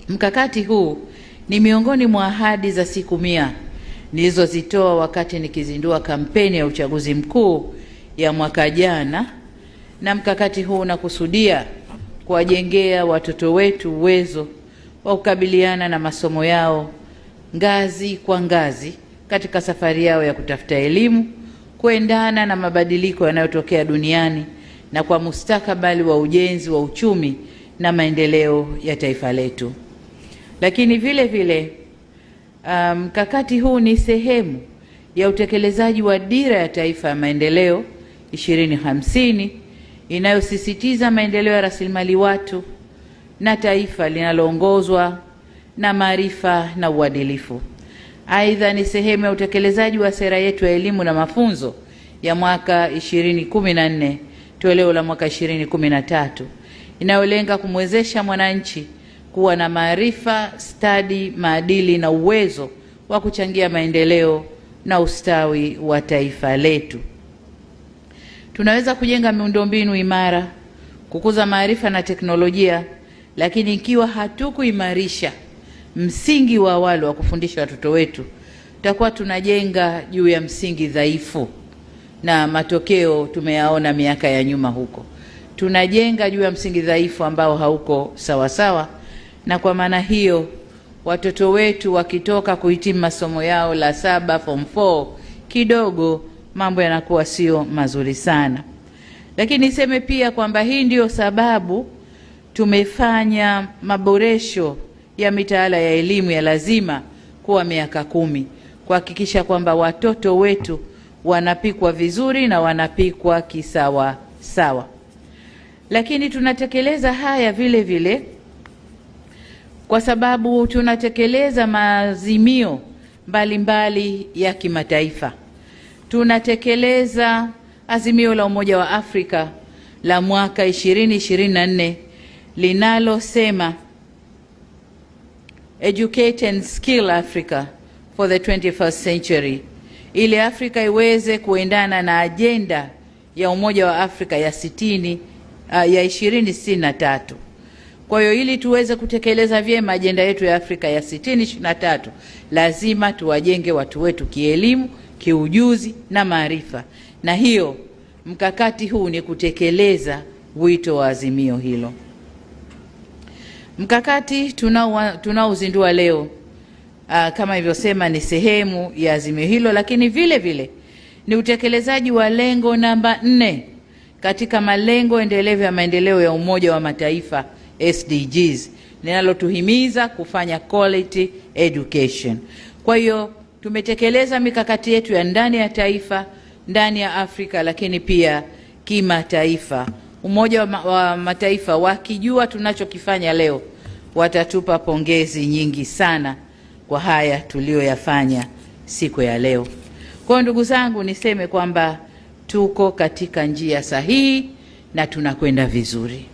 Mkakati huu ni miongoni mwa ahadi za siku 100 nilizozitoa wakati nikizindua kampeni ya uchaguzi mkuu ya mwaka jana, na mkakati huu unakusudia kuwajengea watoto wetu uwezo wa kukabiliana na masomo yao ngazi kwa ngazi katika safari yao ya kutafuta elimu, kuendana na mabadiliko yanayotokea duniani na kwa mustakabali wa ujenzi wa uchumi na maendeleo ya taifa letu. Lakini vile vile mkakati huu ni sehemu ya utekelezaji wa Dira ya Taifa ya Maendeleo 2050 inayosisitiza maendeleo ya rasilimali watu na taifa linaloongozwa na maarifa na uadilifu. Aidha, ni sehemu ya utekelezaji wa sera yetu ya elimu na mafunzo ya mwaka 2014 toleo la mwaka 2013 inayolenga kumwezesha mwananchi kuwa na maarifa, stadi, maadili na uwezo wa kuchangia maendeleo na ustawi wa taifa letu. Tunaweza kujenga miundombinu imara, kukuza maarifa na teknolojia, lakini ikiwa hatukuimarisha msingi wa awali wa kufundisha watoto wetu, tutakuwa tunajenga juu ya msingi dhaifu, na matokeo tumeyaona miaka ya nyuma huko. Tunajenga juu ya msingi dhaifu ambao hauko sawa sawa, na kwa maana hiyo watoto wetu wakitoka kuhitimu masomo yao la 7 form 4 kidogo mambo yanakuwa sio mazuri sana. Lakini niseme pia kwamba hii ndiyo sababu tumefanya maboresho ya mitaala ya elimu ya lazima kuwa miaka 10, kuhakikisha kwamba watoto wetu wanapikwa vizuri na wanapikwa kisawa sawa. Lakini tunatekeleza haya vile vile kwa sababu tunatekeleza maazimio mbalimbali ya kimataifa. Tunatekeleza azimio la Umoja wa Afrika la mwaka 2024 linalosema Educate and Skill Africa for the 21st century, ili Afrika iweze kuendana na ajenda ya Umoja wa Afrika ya 2063. Kwa hiyo ili tuweze kutekeleza vyema ajenda yetu ya Afrika ya 2023, lazima tuwajenge watu wetu kielimu, kiujuzi na maarifa. Na hiyo mkakati huu ni kutekeleza wito wa azimio hilo. Mkakati tunaozindua leo kama ilivyosema ni sehemu ya azimio hilo, lakini vile vile ni utekelezaji wa lengo namba 4 katika malengo endelevu ya maendeleo ya Umoja wa Mataifa SDGs, linalotuhimiza kufanya quality education. Kwa hiyo tumetekeleza mikakati yetu ya ndani ya taifa, ndani ya Afrika, lakini pia kimataifa. Umoja wa Mataifa wakijua tunachokifanya leo watatupa pongezi nyingi sana kwa haya tuliyoyafanya siku ya leo. Kwa hiyo ndugu zangu, niseme kwamba tuko katika njia sahihi na tunakwenda vizuri.